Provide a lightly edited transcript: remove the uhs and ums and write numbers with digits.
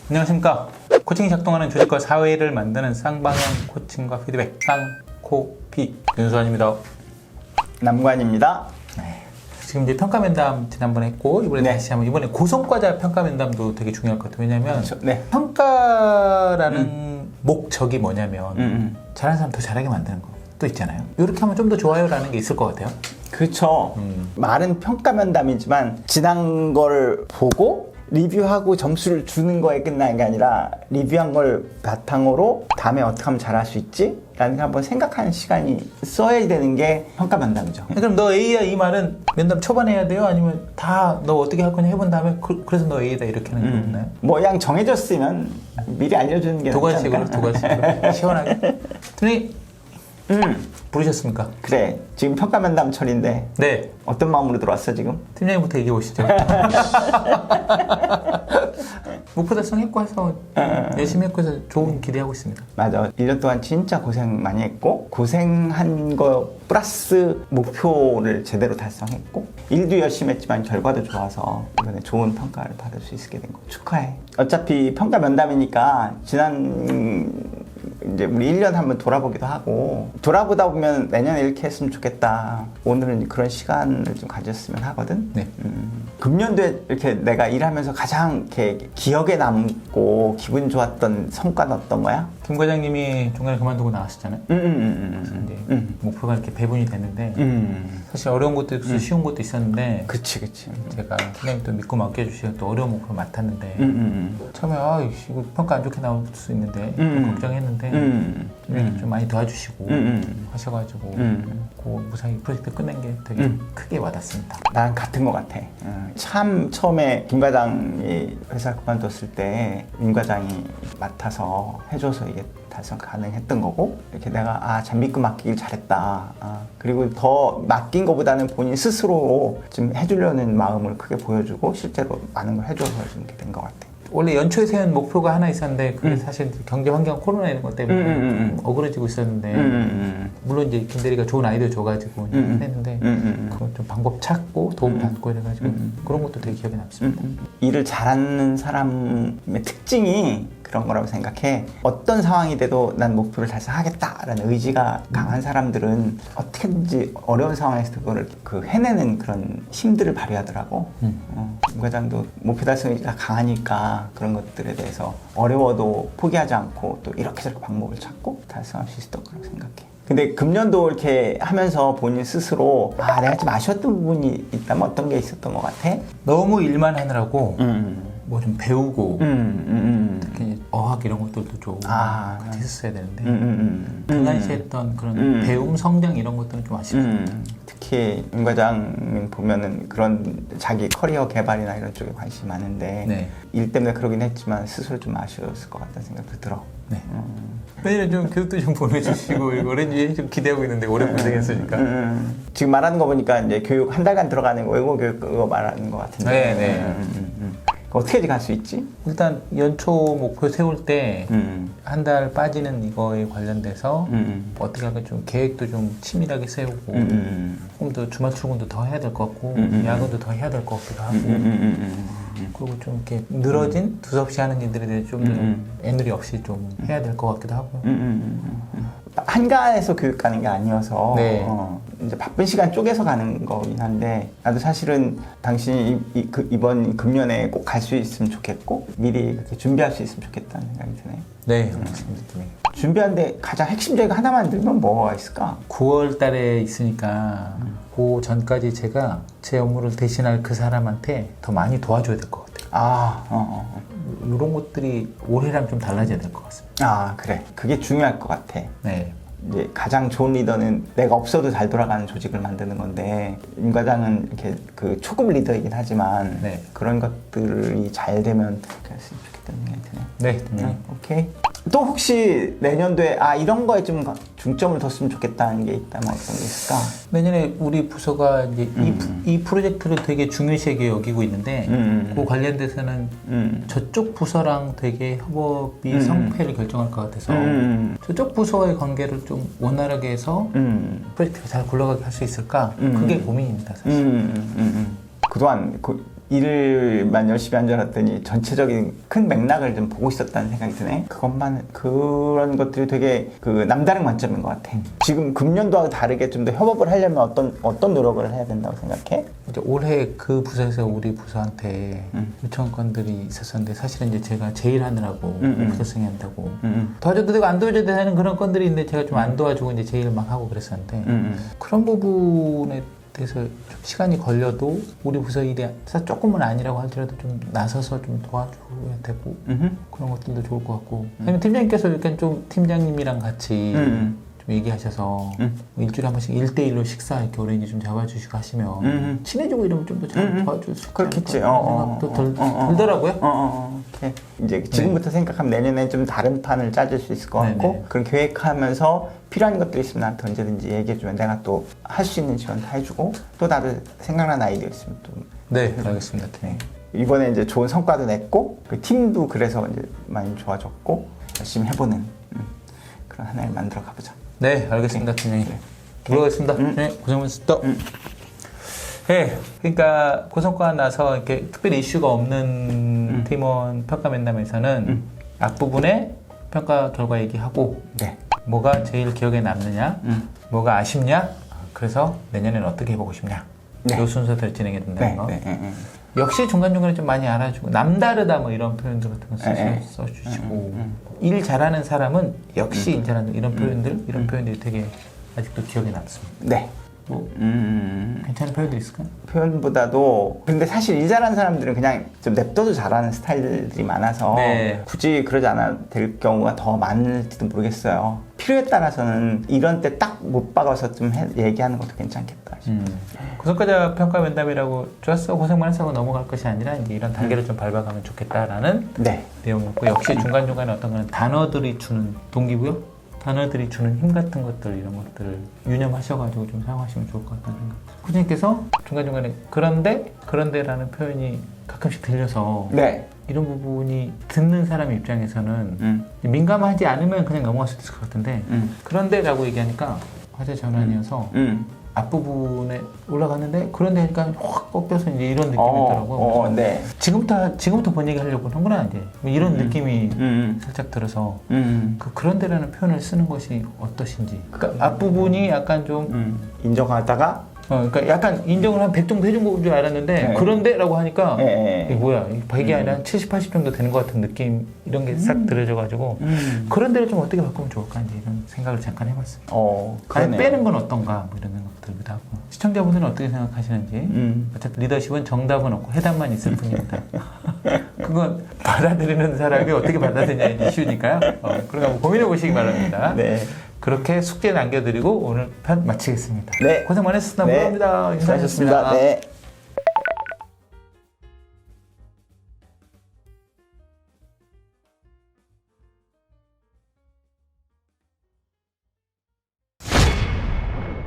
안녕하십니까. 코칭이 작동하는 조직과 사회를 만드는 쌍방향 코칭과 피드백 쌍코피 윤수환입니다. 남관입니다. 지금 이제 평가 면담 지난번에 했고 이번에 다시 한번 이번에 고성과자 평가 면담도 되게 중요할 것 같아요. 왜냐하면 그렇죠. 평가라는 목적이 뭐냐면 잘하는 사람 더 잘하게 만드는 것도 있잖아요. 이렇게 하면 좀 더 좋아요라는 게 있을 것 같아요. 그렇죠. 말은 평가 면담이지만 지난 걸 보고 리뷰하고 점수를 주는 거에 끝나는 게 아니라 리뷰한 걸 바탕으로 다음에 어떻게 하면 잘할 수 있지? 라는 걸 한번 생각하는 시간이 써야 되는 게 평가 면담이죠. 그럼 너 A야 이 말은 면담 초반에 해야 돼요? 아니면 다 너 어떻게 할 거냐 해본 다음에 그래서 너 A다 이렇게 하는 게 없나요? 뭐 양 정해졌으면 미리 알려주는 게 두 낫지 가지로 않을까? 두 가지로 시원하게. 팀장님 부르셨습니까? 그래, 지금 평가 면담철인데 네. 어떤 마음으로 들어왔어 지금? 팀장님부터 얘기해 보시죠. 목표 달성했고 해서 열심히 했고 해서 좋은 기대하고 있습니다. 맞아. 1년 동안 진짜 고생 많이 했고 고생한 거 플러스 목표를 제대로 달성했고 일도 열심히 했지만 결과도 좋아서 이번에 좋은 평가를 받을 수 있게 된 거 축하해. 어차피 평가 면담이니까 지난 이제 우리 1년 한번 돌아보기도 하고 돌아보다 보면 내년에 이렇게 했으면 좋겠다. 오늘은 그런 시간을 좀 가졌으면 하거든. 네. 금년도에 이렇게 내가 일하면서 가장 이렇게 기억에 남고 기분 좋았던 성과는 어떤 거야? 김 과장님이 중간에 그만두고 나왔었잖아요. 이제 목표가 이렇게 배분이 됐는데 사실 어려운 것도 있고 쉬운 것도 있었는데 그치. 제가 팀장님 또 믿고 맡겨주시고 또 어려운 목표를 맡았는데 처음에 이거 평가 안 좋게 나올 수 있는데 걱정했는데 좀 많이 도와주시고 하셔가지고 그 무사히 프로젝트 끝낸 게 되게 크게 와닿습니다. 나랑 같은 것 같아. 참 처음에 김 과장이 회사 그만뒀을 때 임 과장이 맡아서 해줘서 이게 달성 가능했던 거고 이렇게 내가 참 믿고 맡기길 잘했다. 그리고 더 맡긴 것보다는 본인 스스로 좀 해주려는 마음을 크게 보여주고 실제로 많은 걸 해줘서 좀 이렇게 된 것 같아. 원래 연초에 세운 목표가 하나 있었는데 그게 사실 경제 환경 코로나 이런 것 때문에 좀 어그러지고 있었는데 물론 이제 김 대리가 좋은 아이디어 줘가지고 했는데 그건 좀 방법 찾고 도움 받고 이래가지고 그런 것도 되게 기억에 남습니다. 일을 잘하는 사람의 특징이 그런 거라고 생각해. 어떤 상황이 돼도 난 목표를 달성하겠다라는 의지가 강한 사람들은 어떻게든지 어려운 상황에서 그거를 해내는 그런 힘들을 발휘하더라고. 임 과장도 목표 달성 의지가 강하니까 그런 것들에 대해서 어려워도 포기하지 않고 또 이렇게 저렇게 방법을 찾고 달성할 수 있었던 거라고 생각해. 근데 금년도 이렇게 하면서 본인 스스로 내가 좀 아쉬웠던 부분이 있다면 어떤 게 있었던 것 같아? 너무 일만 하느라고 뭐 좀 배우고 특히 어학 이런 것들도 좀 같이 했어야 되는데 등한시했던 그런 배움 성장 이런 것들은 좀 아쉽습니다. 특히 임 과장님 보면은 그런 자기 커리어 개발이나 이런 쪽에 관심이 많은데 네. 일 때문에 그러긴 했지만 스스로 좀 아쉬웠을 것 같다는 생각도 들어. 네. 매일 좀 교육도 좀 보내주시고 오렌지 좀 기대하고 있는데 오래 고생했으니까. 지금 말하는 거 보니까 이제 교육 한 달간 들어가는 거 외국어 교육 그거 말하는 것 같은데. 네. 어떻게 갈 수 있지? 일단 연초 목표 세울 때 한 달 빠지는 이거에 관련돼서 어떻게 할까 좀 계획도 좀 치밀하게 세우고 조금 더 주말 출근도 더 해야 될 것 같고 야근도 더 해야 될 것 같기도 하고 그리고 좀 이렇게 늘어진 두서없이 하는 일들에 대해 좀 더 애누리 없이 좀 해야 될 것 같기도 하고요. 한가해서 교육 가는 게 아니어서 네. 이제 바쁜 시간 쪼개서 가는 거긴 한데 나도 사실은 당신이 이번 금년에 꼭 갈 수 있으면 좋겠고 미리 그렇게 준비할 수 있으면 좋겠다는 생각이 드네. 네, 맞습니다. 준비하는데 가장 핵심적인 하나만 들면 뭐가 있을까? 9월 달에 있으니까 그 전까지 제가 제 업무를 대신할 그 사람한테 더 많이 도와줘야 될 것 같아요. 이런 것들이 올해랑 좀 달라져야 될 것 같습니다. 그래. 그게 중요할 것 같아. 네. 이제 가장 좋은 리더는 내가 없어도 잘 돌아가는 조직을 만드는 건데 임 과장은 이렇게 그 초급 리더이긴 하지만 네. 그런 것들이 잘 되면 그랬으면 좋겠다는 생각이 드네. 네. 오케이. 또 혹시 내년도에 이런 거에 좀 중점을 뒀으면 좋겠다는 게 있다면 어떤 게 있을까? 내년에 우리 부서가 이제 이 프로젝트를 되게 중요시하게 여기고 있는데 그 관련돼서는 저쪽 부서랑 되게 협업이 성패를 결정할 것 같아서 저쪽 부서와의 관계를 좀 원활하게 해서 프로젝트가 잘 굴러가게 할 수 있을까? 그게 고민입니다, 사실. 그동안 일을만 열심히 한 줄 알았더니 전체적인 큰 맥락을 좀 보고 있었다는 생각이 드네. 그런 것들이 되게 그 남다른 관점인 것 같아. 지금 금년도와 다르게 좀 더 협업을 하려면 어떤 노력을 해야 된다고 생각해? 이제 올해 그 부서에서 우리 부서한테 요청한 건들이 있었었는데 사실은 이제 제가 제일 하느라고 부서 승인한다고 도와줘도 되고 안 도와줘도 되는 그런 건들이 있는데 제가 좀 안 도와주고 이제 제일 막 하고 그랬었는데 그런 부분에 대해서 좀 시간이 걸려도 우리 부서 일이 조금은 아니라고 할지라도 좀 나서서 좀 도와줘야 되고 그런 것들도 좋을 것 같고 아니면 팀장님께서 이렇게 좀 팀장님이랑 같이 좀 얘기하셔서 일주일에 한 번씩 1대1로 식사 이렇게 어레인지 좀 잡아주시고 하시면 친해지고 이러면 좀 더 잘 도와줄 수 있지 그렇겠지. 않을까 생각도 들더라고요. 오케이. 이제 지금부터 생각하면 내년에 좀 다른 판을 짜줄 수 있을 것 같고 네네. 그런 계획하면서 필요한 것들이 있으면 나한테 언제든지 얘기해주면 내가 또 할 수 있는 지원 다 해주고 또 나도 생각나는 아이디어 있으면 또 네, 알겠습니다. 네. 이번에 이제 좋은 성과도 냈고 그 팀도 그래서 이제 많이 좋아졌고 열심히 해보는 그런 한 해를 만들어 가보자. 네, 알겠습니다, 팀장님. 들어가겠습니다. 네, 고생하셨습니다. 네, 그러니까 고성과가 나서 이렇게 특별히 이슈가 없는 팀원 평가 면담에서는 앞부분에 평가 결과 얘기하고 네. 뭐가 제일 기억에 남느냐, 뭐가 아쉽냐, 그래서 내년에는 어떻게 해보고 싶냐. 네. 이 순서대로 진행해 준다는 거. 네. 역시 중간중간에 좀 많이 알아주고 남다르다 뭐 이런 표현들 같은 거 써주시고 일 잘하는 사람은 역시 일 잘하는 이런 표현들 이런 표현들이 되게 아직도 기억에 남습니다. 네. 뭐 괜찮은 표현들 있을까요? 표현보다도 근데 사실 일 잘하는 사람들은 그냥 좀 냅둬도 잘하는 스타일들이 많아서 네. 굳이 그러지 않아도 될 경우가 더 많을지도 모르겠어요. 필요에 따라서는 이런 때 딱 못 박아서 좀 얘기하는 것도 괜찮겠다. 고성과자 평가 면담이라고 좋았어 고생만 했어 하고 넘어갈 것이 아니라 이제 이런 단계를 좀 밟아가면 좋겠다라는 네. 내용이었고 역시 중간중간에 어떤 거는 단어들이 주는 동기부여 단어들이 주는 힘 같은 것들 이런 것들을 유념하셔가지고 좀 사용하시면 좋을 것 같다는 생각. 후진님께서 중간중간에 그런데라는 표현이 가끔씩 들려서 네. 이런 부분이 듣는 사람 입장에서는 민감하지 않으면 그냥 넘어갈 수 있을 것 같은데 그런데라고 얘기하니까 화제 전환이어서 앞부분에 올라갔는데 그런데 하니까 확 꺾여서 이제 이런 느낌이 있더라고요. 네. 지금부터 본 얘기 하려고 하는구나 이제 뭐 이런 느낌이 살짝 들어서 그런데라는 표현을 쓰는 것이 어떠신지. 그러니까 앞부분이 약간 좀 인정하다가 그러니까 약간 인정을 한 100 정도 해준 건 줄 알았는데 네. 그런데라고 하니까 네. 이게 뭐야 100이 아니라 한 70, 80 정도 되는 것 같은 느낌 이런 게 싹 들어져가지고 그런데를 좀 어떻게 바꾸면 좋을까 이제 이런 생각을 잠깐 해봤습니다. 아니 그러네요. 빼는 건 어떤가 뭐 이런 생각들기도 하고 시청자분들은 어떻게 생각하시는지 어차피 리더십은 정답은 없고 해답만 있을 뿐입니다. 그건 받아들이는 사람이 어떻게 받아들이냐의 이슈니까요. 그러니까 한번 고민해 보시기 바랍니다. 네. 그렇게 숙제 남겨드리고 오늘 편 마치겠습니다. 네. 고생 많으셨습니다. 네. 감사합니다. 수고하셨습니다. 네.